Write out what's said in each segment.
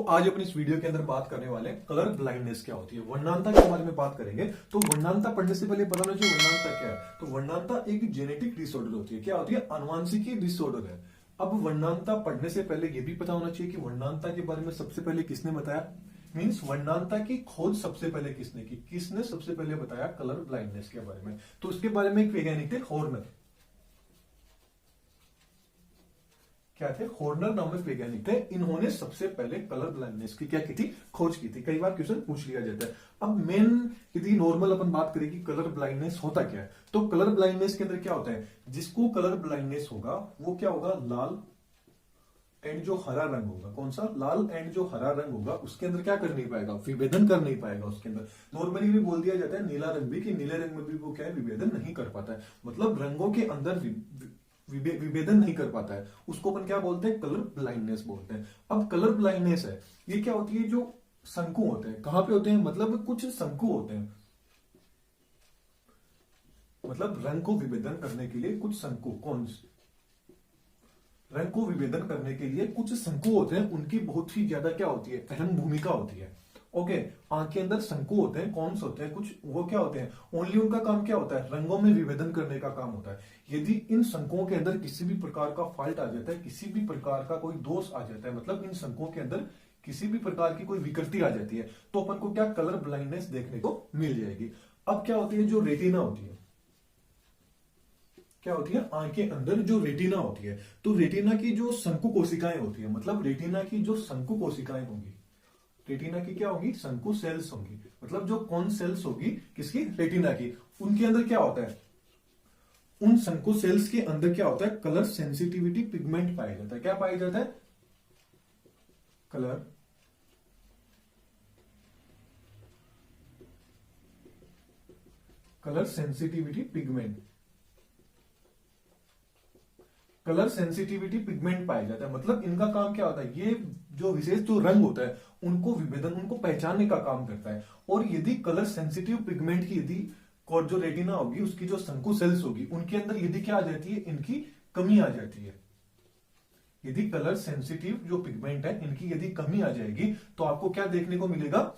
आज अपन इस वीडियो के अंदर बात करने वाले हैं कलर ब्लाइंडनेस क्या होती है, वर्णांता के बारे में बात करेंगे। तो वर्णांता पढ़ने से पहले पता होना चाहिए वर्णांता क्या है। तो वर्णांता एक जेनेटिक डिसऑर्डर होती है। क्या होती है? अनुवांशिकी डिसऑर्डर है। अब वर्णांता पढ़ने से पहले यह भी पता होना चाहिए कि वर्णांता के बारे में सबसे पहले किसने बताया, मीन्स वर्णांता की खोज सबसे पहले किसने की, किसने सबसे पहले बताया कलर ब्लाइंडनेस के बारे में। तो उसके बारे में एक वैज्ञानिक थे हॉर्नर। क्या थे? हॉर्नर नामक वैज्ञानिक थे। इन्होंने सबसे पहले कलर ब्लाइंडनेस की क्या की थी? खोज की थी। कई बार क्वेश्चन पूछ लिया जाता है। अब मेन यदि नॉर्मल अपन बात करें कि कलर ब्लाइंडनेस होता क्या है, तो कलर ब्लाइंडनेस के अंदर क्या होता है, जिसको कलर ब्लाइंडनेस होगा वो क्या होगा, लाल एंड जो हरा रंग होगा, कौन सा? लाल एंड जो हरा रंग होगा, उसके अंदर क्या कर नहीं पाएगा, विभेदन कर नहीं पाएगा। उसके अंदर नॉर्मली भी बोल दिया जाता है नीला रंग भी, कि नीले रंग में भी वो क्या है, विभेदन नहीं कर पाता है। मतलब रंगों के अंदर विभेदन नहीं कर पाता है, उसको अपन क्या बोलते हैं, कलर ब्लाइंडनेस बोलते हैं। अब कलर ब्लाइंडनेस है, ये क्या होती है, जो शंकु होते हैं, कहां पे होते हैं, मतलब कुछ शंकु होते हैं, मतलब रंग को विभेदन करने के लिए कुछ शंकु, कौन रंग को विभेदन करने के लिए कुछ शंकु होते हैं, उनकी बहुत ही ज्यादा क्या होती है, अहम भूमिका होती है। ओके, आंख के अंदर शंकु होते हैं, कौन से होते हैं, कुछ वो क्या होते हैं, ओनली उनका काम क्या होता है, रंगों में विभेदन करने का काम होता है। यदि इन शंकुओं के अंदर किसी भी प्रकार का फॉल्ट आ जाता है, किसी भी प्रकार का कोई दोष आ जाता है, मतलब इन शंकुओं के अंदर किसी भी प्रकार की कोई विकृति आ जाती है, तो अपन को क्या, कलर ब्लाइंडनेस देखने को मिल जाएगी। अब क्या होती है, जो रेटिना होती है, क्या होती है, आंख के अंदर जो रेटिना होती है, तो रेटिना की जो शंकु कोशिकाएं होती है, मतलब रेटिना की जो शंकु कोशिकाएं होंगी, रेटिना की क्या होगी, शंकु सेल्स होंगी, मतलब जो कौन सेल्स होगी किसकी, रेटिना की, उनके अंदर क्या होता है, उन शंकु सेल्स के अंदर क्या होता है, कलर सेंसिटिविटी पिगमेंट पाया जाता है। क्या पाया जाता है? Colour sensitivity pigment, colour sensitivity pigment पाया जाता है। मतलब इनका काम क्या होता है, ये जो विशेष जो रंग होता है उनको विभेदन, उनको पहचानने का काम करता है। और यदि कलर सेंसिटिव पिगमेंट की यदि जो रेटिना होगी, उसकी जो शंकु सेल्स होगी, उनके अंदर यदि क्या आ जाती है, इनकी कमी आ जाती है, यदि कलर सेंसिटिव जो पिगमेंट है इनकी यदि कमी आ जाएगी, तो आपको क्या देखने को मिलेगा,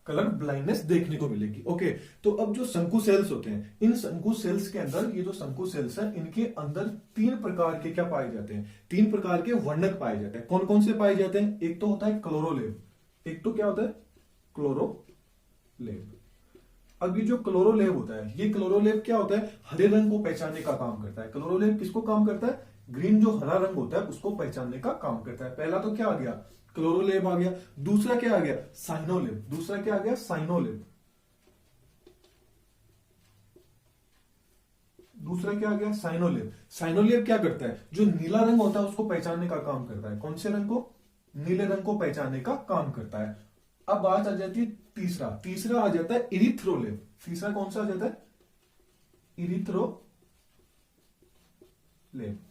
कलर ब्लाइंडनेस देखने को मिलेगी। ओके, तो अब जो शंकु सेल्स होते हैं, इन शंकु सेल्स के अंदर, ये जो शंकु सेल्स है, इनके अंदर तीन प्रकार के क्या पाए जाते हैं, तीन प्रकार के वर्णक पाए जाते हैं। कौन कौन से पाए जाते हैं? एक तो होता है क्लोरोलेब, एक तो क्या होता है, क्लोरोलेब। अब ये जो क्लोरोलेब होता है, ये क्लोरोलेब क्या होता है, हरे रंग को पहचानने का काम करता है। क्लोरोलेब किसको काम करता है? ग्रीन जो हरा रंग होता है उसको पहचानने का काम करता है। पहला तो क्या आ गया, क्लोरोलेब आ गया। दूसरा क्या आ गया, साइनोलेब। दूसरा क्या आ गया, साइनोलेब। दूसरा क्या आ गया, साइनोलेब। साइनोलेब क्या करता है, जो नीला रंग होता है उसको पहचानने का काम करता है। कौन से रंग को? नीले रंग को पहचानने का काम करता है। अब बात आ जाती है तीसरा, तीसरा आ जाता है इरिथ्रोलेब। तीसरा कौन सा आ जाता है, इरिथ्रोलेब।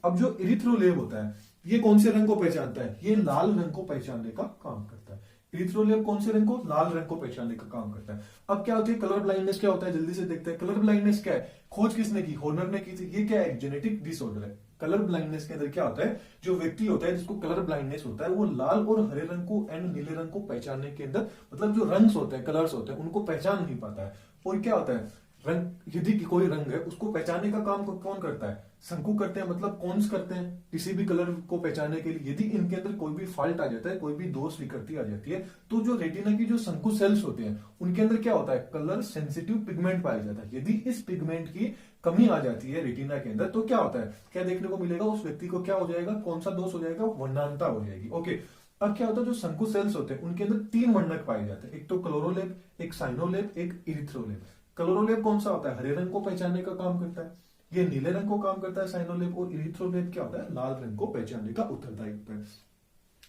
अब जो इरिथ्रोलेब होता है, ये कौन से रंग को पहचानता है, ये लाल रंग को पहचानने का काम करता है। इरिथ्रोलेब कौन से रंग को, लाल रंग को पहचानने का काम करता है। अब क्या होती है कलर ब्लाइंडनेस, क्या होता है जल्दी से देखते हैं। कलर ब्लाइंडनेस क्या है, खोज किसने की, हॉर्नर ने की थी। ये क्या है, जेनेटिक डिसऑर्डर है। कलर ब्लाइंडनेस के अंदर क्या होता है, जो व्यक्ति होता है जिसको कलर ब्लाइंडनेस होता है, वो लाल और हरे रंग को एंड नीले रंग को पहचानने के अंदर, मतलब जो रंग्स होते हैं, कलर्स होते हैं, उनको पहचान नहीं पाता है। और क्या होता है, रंग, यदि कोई रंग है उसको पहचानने का काम कौन करता है, शंकु करते हैं, मतलब कौन्स करते हैं किसी भी कलर को पहचानने के लिए। यदि इनके अंदर कोई भी फॉल्ट आ जाता है, कोई भी दोष विकृति आ जाती है, तो जो रेटिना की जो शंकु सेल्स होते हैं उनके अंदर क्या होता है, कलर सेंसिटिव पिगमेंट पाया जाता है। यदि इस पिगमेंट की कमी आ जाती है रेटिना के अंदर, तो क्या होता है, क्या देखने को मिलेगा, उस व्यक्ति को क्या हो जाएगा, कौन सा दोष हो जाएगा, वर्णांता हो जाएगी। ओके, अब क्या होता है, जो शंकु सेल्स होते हैं उनके अंदर तीन वर्णक पाए जाते हैं, एक तो क्लोरोलेब, एक साइनोलेब, एक इरिथ्रोलेब। क्लोरोलेब कौन सा होता है, हरे रंग को पहचानने का काम करता है, ये नीले रंग को काम करता है साइनोलेब। और इरिथ्रोलेब क्या होता है, लाल रंग को पहचानने का उत्तरदायी होता है।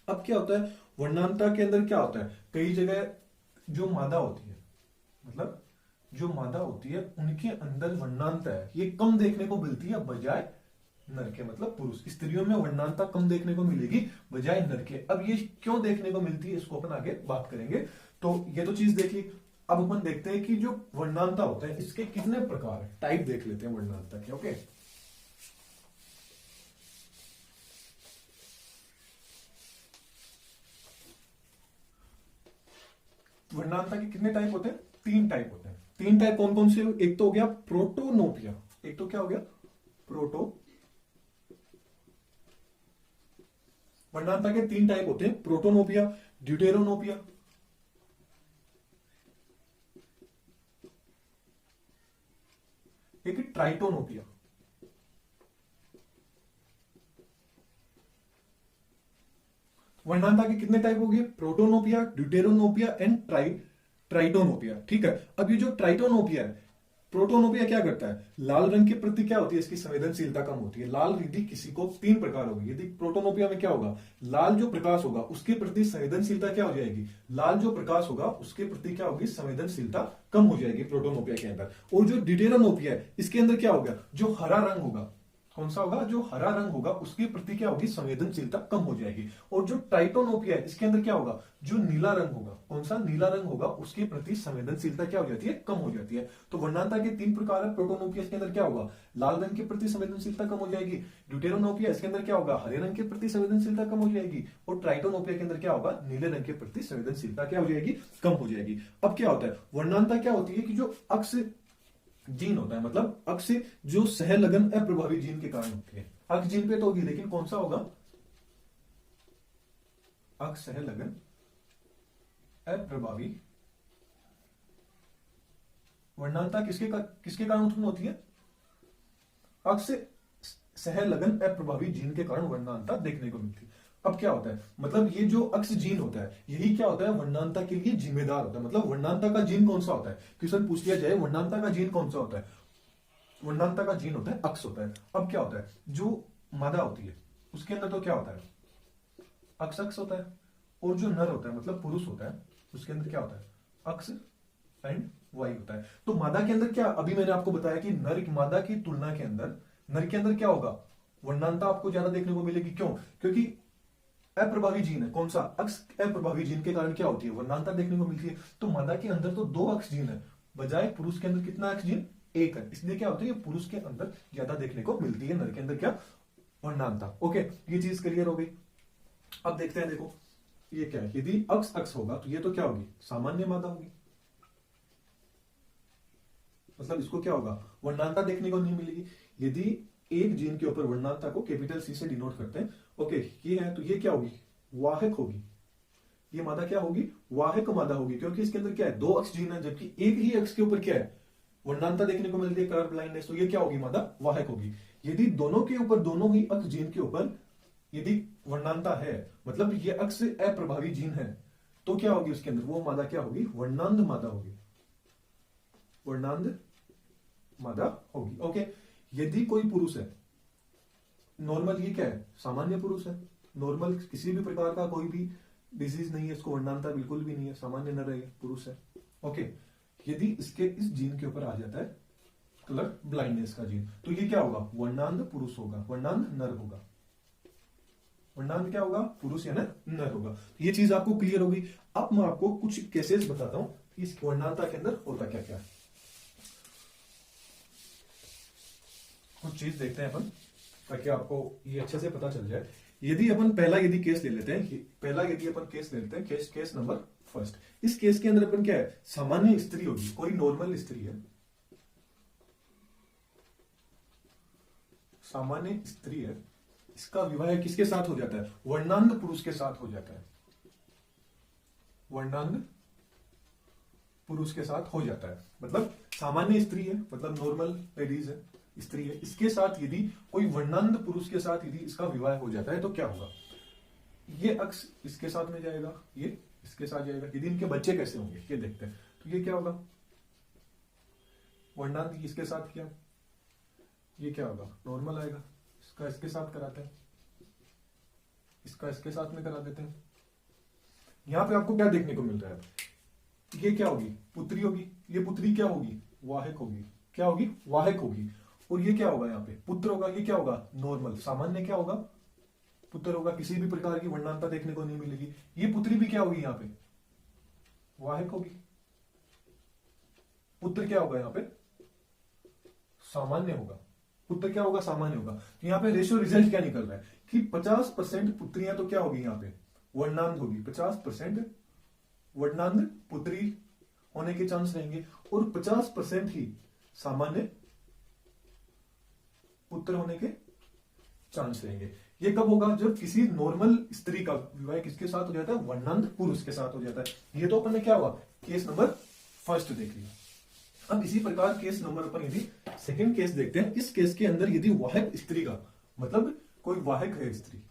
अब क्या होता है, वर्णांता के अंदर क्या होता है, कई जगह जो मादा होती है, मतलब जो मादा होती है उनके अंदर वर्णांता है, ये कम देखने को मिलती है बजाय नर के, मतलब पुरुष। स्त्रियों में वर्णांता कम देखने को मिलेगी बजाय नर के। अब ये क्यों देखने को मिलती है, इसको अपन आगे बात करेंगे। तो ये तो चीज देख ली। अब अपन देखते हैं कि जो वर्णांता होता है इसके कितने प्रकार है, टाइप देख लेते हैं वर्णांता के। ओके, वर्णांता के कितने टाइप होते हैं? 3 टाइप होते हैं। 3 टाइप कौन कौन से? एक तो हो गया प्रोटोनोपिया, एक तो क्या हो गया? प्रोटो। वर्णांता के 3 टाइप होते हैं, प्रोटोनोपिया, ड्यूटेरोनोपिया, एक ट्राइटोनोपिया। वर्णांता के कितने टाइप हो गए? प्रोटोनोपिया, ड्यूटेरोनोपिया एंड ट्राइटोनोपिया। ठीक है, अब ये जो ट्राइटोनोपिया है, प्रोटोनोपिया क्या करता है? लाल रंग के प्रति क्या होती है? इसकी संवेदनशीलता कम होती है। लाल यदि किसी को 3 प्रकार होगी, यदि प्रोटोनोपिया में क्या होगा? लाल जो प्रकाश होगा उसके प्रति संवेदनशीलता क्या हो जाएगी? लाल जो प्रकाश होगा उसके प्रति क्या होगी? संवेदनशीलता कम हो जाएगी प्रोटोनोपिया के अंदर। और जो ड्यूटेरोनोपिया है इसके अंदर क्या होगा? जो हरा रंग होगा, कौन सा होगा? जो हरा रंग होगा उसके प्रति क्या होगी? संवेदनशीलता कम हो जाएगी। और जो ट्राइटोनोपिया है इसके अंदर क्या होगा? जो नीला रंग होगा, कौन सा? नीला रंग होगा, उसके प्रति संवेदनशीलता क्या हो जाती है? कम हो जाती है। तो वर्णांता के 3 प्रकार है। प्रोटोनोपिया इसके अंदर क्या होगा? लाल रंग के प्रति संवेदनशीलता कम हो जाएगी। ड्यूटेरोनोपिया इसके अंदर क्या होगा? हरे रंग के प्रति संवेदनशीलता कम हो जाएगी। और ट्राइटोनोपिया के अंदर क्या होगा? नीले रंग के प्रति संवेदनशीलता क्या हो जाएगी? कम हो जाएगी। अब क्या होता है? वर्णांता क्या होती है कि जो अक्स जीन होता है, मतलब अक्स जो सहलगन अप्रभावी जीन के कारण होती है। अक्स जीन पे तो होगी, लेकिन कौन सा होगा? अक्स सहलगन अप्रभावी। वर्णांता किसके कारण उत्पन्न होती है? अक्स सहलगन अप्रभावी जीन के कारण वर्णांता देखने को मिलती है। अब क्या होता है? मतलब ये जो अक्स जीन होता है यही क्या होता है? वर्णांता के लिए जिम्मेदार होता है। मतलब वर्णांता का जीन कौन सा होता है? क्वेश्चन पूछ लिया जाए वर्णांता का जीन कौन सा होता है? वर्णांता का जीन होता है अक्स होता है। अब क्या होता है? जो मादा होती है उसके अंदर तो क्या होता है? अक्स अक्स होता है। और जो नर होता है मतलब पुरुष होता है उसके अंदर क्या होता है? अक्स एंड वाई होता है। तो मादा के अंदर क्या, अभी मैंने आपको बताया कि नर मादा की तुलना के अंदर नर के अंदर क्या होगा? वर्णांता आपको ज्यादा देखने को मिलेगी। क्यों? क्योंकि अप्रभावी जीन है। कौन सा? अक्स अप्रभावी जीन के कारण क्या होती है? वर्णांता देखने को मिलती है। तो मादा के अंदर तो 2 अक्स जीन है, बजाय पुरुष के अंदर कितना अक्स जीन? 1 है। इसलिए क्या होता है? ये पुरुष के अंदर ज्यादा देखने को मिलती है, नर के अंदर क्या? वर्णांता। ओके, ये चीज क्लियर हो गई। अब देखते हैं, देखो ये क्या है? यदि अक्स अक्स होगा तो ये तो क्या होगी? सामान्य मादा होगी। मतलब इसको क्या होगा? वर्णांता देखने को नहीं मिलेगी। यदि एक जीन के ऊपर वर्णांता को कैपिटल सी से डिनोट करते हैं, ओके ये है, तो ये क्या होगी? वाहक होगी। ये मादा क्या होगी? वाहक मादा होगी, क्योंकि इसके अंदर क्या है? 2 अक्स जीन है, जबकि एक ही अक्स के ऊपर क्या है? वर्णांता देखने को मिलती है, कलर ब्लाइंडनेस। तो ये क्या होगी? मादा वाहक होगी। यदि दोनों के ऊपर, दोनों ही अक्स जीन के ऊपर यदि वर्णांता है, मतलब ये अक्स अप्रभावी जीन है, तो क्या होगी उसके अंदर? वो मादा क्या होगी? वर्णांध मादा होगी। वर्णांध मादा होगी। ओके, यदि कोई पुरुष है, नॉर्मल, ये क्या है? सामान्य पुरुष है, नॉर्मल, किसी भी प्रकार का कोई भी डिजीज नहीं है, इसको वर्णांता बिल्कुल भी नहीं है, सामान्य नर है, पुरुष है। ओके, यदि इसके इस जीन के ऊपर आ जाता है कलर ब्लाइंडनेस का जीन, तो ये क्या होगा? वर्णांध पुरुष होगा, वर्णांध नर होगा। वर्णांध क्या होगा? पुरुष या नर होगा। ये चीज आपको क्लियर होगी। अब मैं आपको कुछ केसेस बताता हूं कि इस वर्णांता के अंदर होता क्या क्या है। कुछ चीज देखते हैं अपन, ताकि आपको ये अच्छे से पता चल जाए। यदि अपन पहला यदि केस ले लेते हैं, पहला यदि अपन केस ले लेते हैं, केस नंबर फर्स्ट। इस केस के अंदर अपन क्या है? सामान्य स्त्री होगी, कोई नॉर्मल स्त्री है, सामान्य स्त्री है, इसका विवाह किसके साथ हो जाता है? वर्णांध पुरुष के साथ हो जाता है। वर्णांध पुरुष के साथ हो जाता है, मतलब सामान्य स्त्री है, मतलब नॉर्मल लेडीज है, स्त्री है, इसके साथ यदि कोई वर्णांध पुरुष के साथ यदि इसका विवाह हो जाता है तो क्या होगा? ये अक्स इसके साथ में जाएगा, ये इसके साथ जाएगा। यदि इनके बच्चे कैसे होंगे ये देखते हैं। तो ये क्या होगा? वर्णांध इसके साथ किया, ये क्या होगा? नॉर्मल आएगा। इसका इसके साथ कराते हैं, इसका इसके साथ में करा देते हैं। यहां पे आपको क्या देखने को मिल रहा है? ये क्या होगी? पुत्री होगी। ये पुत्री क्या होगी? वाहक होगी। क्या होगी? वाहक होगी। और ये क्या होगा? यहाँ पे पुत्र होगा। ये क्या होगा? नॉर्मल, सामान्य क्या होगा? पुत्र होगा। किसी भी प्रकार की वर्णांता देखने को नहीं मिलेगी। ये पुत्री भी क्या होगी? यहाँ पे वाहक होगी। पुत्र क्या होगा? यहाँ पे सामान्य होगा। पुत्र क्या होगा? सामान्य होगा। तो यहाँ पे रेशियो रिजल्ट क्या निकल रहा है कि 50% पुत्रियां तो क्या होगी? यहाँ पे वर्णांध होगी, 50% वर्णांध पुत्री होने के चांस रहेंगे और 50% ही सामान्य पुत्र होने के चांस रहेंगे। ये कब होगा? जब किसी नॉर्मल स्त्री का विवाह किसके साथ हो जाता है? वर्णांध पुरुष के साथ हो जाता है। ये तो अपन ने क्या हुआ, केस नंबर फर्स्ट देख लिया। अब इसी प्रकार केस नंबर अपन यदि सेकंड केस देखते हैं, इस केस के अंदर यदि वाहक स्त्री का, मतलब कोई वाहक है स्त्री,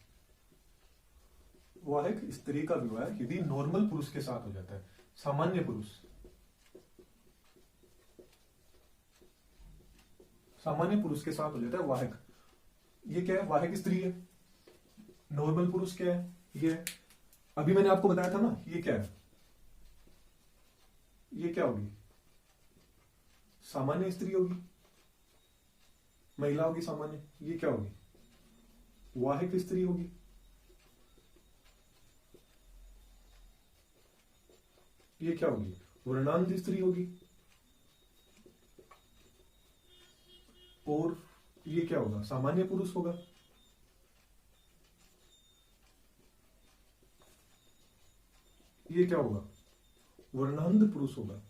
वाहक स्त्री का विवाह यदि नॉर्मल पुरुष के साथ हो जाता है, सामान्य पुरुष, सामान्य पुरुष के साथ हो जाता है वाहक, ये क्या है? वाहक स्त्री है। नॉर्मल पुरुष क्या है? ये है। अभी मैंने आपको बताया था ना, ये क्या है? ये क्या होगी? सामान्य स्त्री होगी, महिला होगी सामान्य। ये क्या होगी? वाहक स्त्री होगी। ये क्या होगी? वर्णांध स्त्री होगी। और ये क्या होगा? सामान्य पुरुष होगा। ये क्या होगा? वर्णांध पुरुष होगा।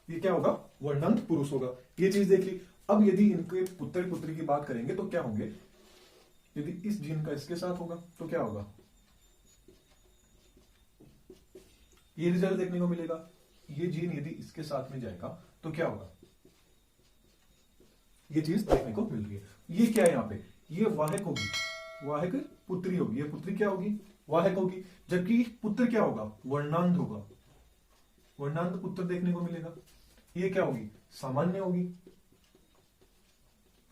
ये क्या होगा? वर्णांध पुरुष होगा। ये चीज देख ली। अब यदि इनके पुत्र पुत्री की बात करेंगे तो क्या होंगे? यदि इस जीन का इसके साथ होगा तो क्या होगा? ये रिजल्ट देखने को मिलेगा। ये जीन यदि इसके साथ में जाएगा तो क्या होगा? ये चीज देखने को मिल रही है। ये क्या है यहाँ पे? ये वाहक होगी, वाहक पुत्री होगी। ये पुत्री क्या होगी? वाहक होगी। जबकि पुत्र क्या होगा? वर्णांध होगा, वर्णांध पुत्र देखने को मिलेगा। ये क्या होगी? सामान्य होगी,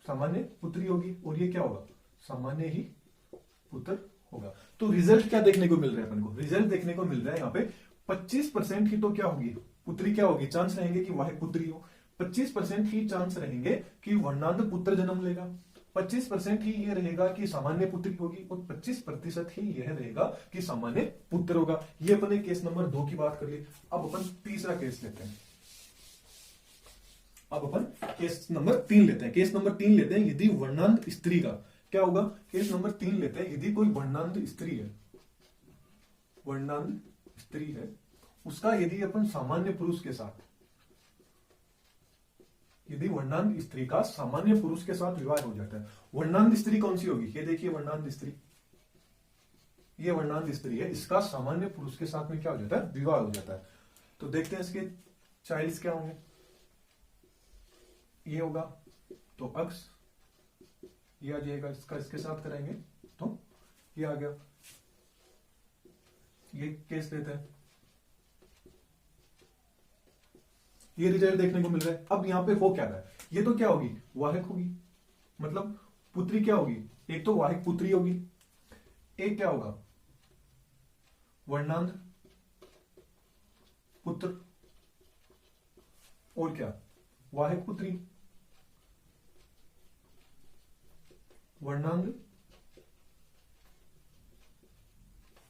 सामान्य पुत्री होगी। और ये क्या होगा? सामान्य ही पुत्र होगा। तो रिजल्ट क्या देखने को मिल रहा है अपन को? रिजल्ट देखने को मिल रहा है यहाँ पे 25% ही तो क्या होगी? पुत्री क्या होगी? चांस रहेंगे कि वाहक पुत्री हो। 25% ही चांस रहेंगे कि वर्णांध पुत्र जन्म लेगा। 25% ही ये रहेगा कि सामान्य पुत्री होगी और 25% ही यह रहेगा कि सामान्य पुत्र होगा। ये अपने केस नंबर 2 की बात कर ली। अब अपन तीसरा केस लेते हैं। अब अपन केस नंबर 3 लेते हैं। केस नंबर 3 लेते हैं यदि वर्णांध स्त्री का क्या होगा? केस नंबर 3 लेते हैं यदि कोई वर्णांध स्त्री है, वर्णांध स्त्री है, उसका यदि अपन सामान्य पुरुष के साथ, यदि वर्णांध स्त्री का सामान्य पुरुष के साथ विवाह हो जाता है। वर्णांध स्त्री कौन सी होगी? ये देखिए वर्णांध स्त्री, ये वर्णांध स्त्री है, इसका सामान्य पुरुष के साथ में क्या हो जाता है? विवाह हो जाता है। तो देखते हैं इसके चाइल्ड्स क्या होंगे। ये होगा तो अक्स, ये आ जाएगा, इसका इसके साथ कराएंगे तो ये आ गया। ये केस लेते हैं, ये रिजल्ट देखने को मिल रहा है। अब यहां पे हो क्या रहा है? ये तो क्या होगी? वाहक होगी, मतलब पुत्री क्या होगी? एक तो वाहक पुत्री होगी, एक क्या होगा? वर्णांध पुत्र, और क्या? वाहक पुत्री, वर्णांध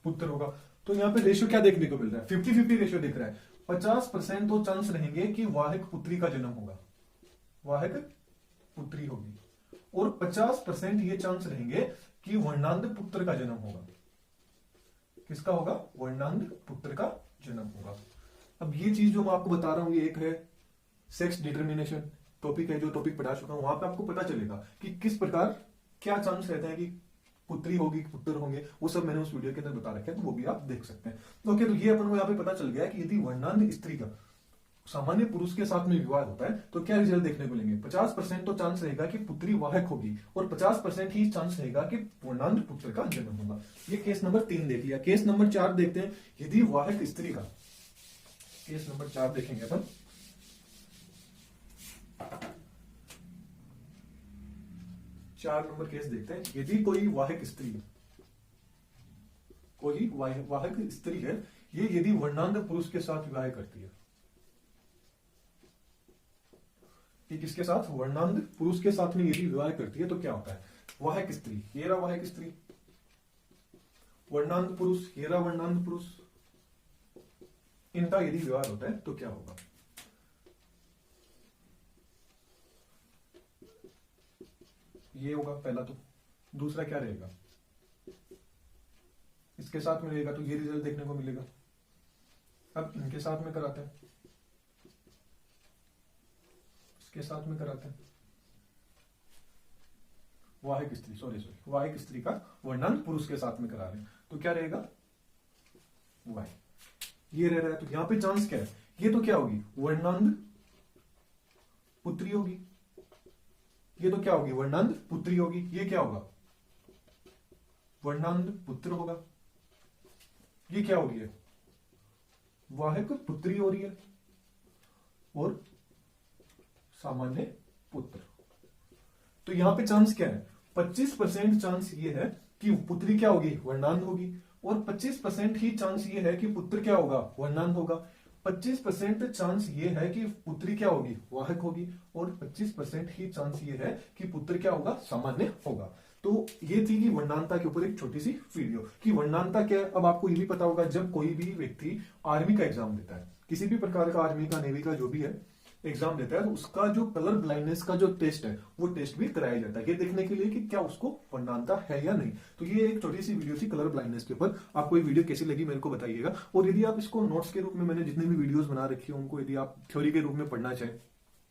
पुत्र होगा। तो यहां पे रेशियो क्या देखने को मिल रहा है? 50-50 रेशियो दिख रहा है। 50% तो चांस रहेंगे कि वाहक पुत्री का जन्म होगा, वाहक पुत्री होगी, और 50% ये चांस रहेंगे कि वर्णांध पुत्र का जन्म होगा। किसका होगा? वर्णांध पुत्र का जन्म होगा। अब ये चीज जो मैं आपको बता रहा हूं, ये एक है सेक्स डिटर्मिनेशन टॉपिक है, जो टॉपिक पढ़ा चुका हूं। वहां पे आपको पता चलेगा कि किस प्रकार क्या चांस रहता है कि पुत्री होगी, पुत्र होंगे। वो सब मैंने उस वीडियो के अंदर बता रखे हैं, तो वो भी आप देख सकते हैं। ओके, तो ये अपन को यहाँ पे पता चल गया कि यदि वर्णांध स्त्री का सामान्य पुरुष के साथ में विवाह होता है तो क्या रिजल्ट देखने को मिलेंगे? 50% तो चांस रहेगा कि पुत्री वाहक होगी और 50% ही चांस रहेगा कि वर्णांध पुत्र का जन्म होगा। ये केस नंबर 3 देख लिया। केस नंबर 4 देखते हैं। यदि वाहक स्त्री का, केस नंबर 4 देखेंगे अपन। 4 नंबर केस देखते हैं। यदि कोई वाहक स्त्री, कोई वाहक स्त्री है, ये यदि वर्णांध पुरुष के साथ विवाह करती है, ये किसके साथ? वर्णांध पुरुष के साथ में यदि विवाह करती है तो क्या होता है? वाहक स्त्री, ये रहा वाहक स्त्री, वर्णांध पुरुष, ये रहा वर्णांध पुरुष, इनका यदि विवाह होता है तो क्या होगा? ये होगा पहला। तो दूसरा क्या रहेगा? इसके साथ में रहेगा तो ये रिजल्ट देखने को मिलेगा। अब इनके साथ में कराते हैं, इसके साथ में कराते हैं। वाहिक स्त्री, सॉरी वाहिक स्त्री का वर्णांत पुरुष के साथ में करा रहे हैं तो क्या रहेगा, वाई। ये रह रहा है तो यहां पे चांस क्या है, ये तो क्या होगी, वर्णांत पुत्री होगी। ये तो क्या होगी, वर्णांत पुत्री होगी। ये क्या होगा, वर्णांत पुत्र होगा। ये क्या हो रही है, वाहिक पुत्री हो रही है और सामान्य पुत्र। तो यहां पे चांस क्या है, 25% चांस ये है कि पुत्री क्या होगी, वर्णांत होगी, और 25% ही चांस ये है कि पुत्र क्या होगा, वर्णांत होगा। 25% चांस ये है कि पुत्री क्या होगी, वाहक होगी, और 25% ही चांस ये है कि पुत्र क्या होगा, सामान्य होगा। तो ये थी कि वर्णांतता के ऊपर एक छोटी सी वीडियो कि वर्णांतता क्या है। अब आपको ये भी पता होगा, जब कोई भी व्यक्ति आर्मी का एग्जाम देता है, किसी भी प्रकार का आर्मी का, नेवी का जो भी है एग्जाम देता है, तो उसका जो कलर ब्लाइंडनेस का जो टेस्ट है वो टेस्ट भी कराया जाता है, ये देखने के लिए कि क्या उसको वर्णांतता है या नहीं। तो ये एक छोटी सी वीडियो थी कलर ब्लाइंडनेस के ऊपर। आपको ये वीडियो कैसी लगी मेरे को बताइएगा, और यदि आप इसको नोट्स के रूप में, मैंने जितने भी वीडियोस बना रखी है उनको यदि आप थ्योरी के रूप में पढ़ना चाहें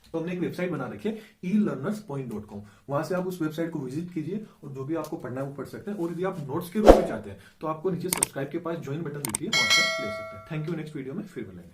तो हमने एक वेबसाइट बना रखी है elearnerspoint.com, वहां से आप उस वेबसाइट को विजिट कीजिए और जो भी आपको पढ़ना है वो पढ़ सकते हैं। और यदि आप नोट्स के रूप में चाहते हैं तो आपको नीचे सब्सक्राइब के पास ज्वाइन बटन दिखिए, वहां से ले सकते हैं। थैंक यू, नेक्स्ट वीडियो में फिर मिलेंगे।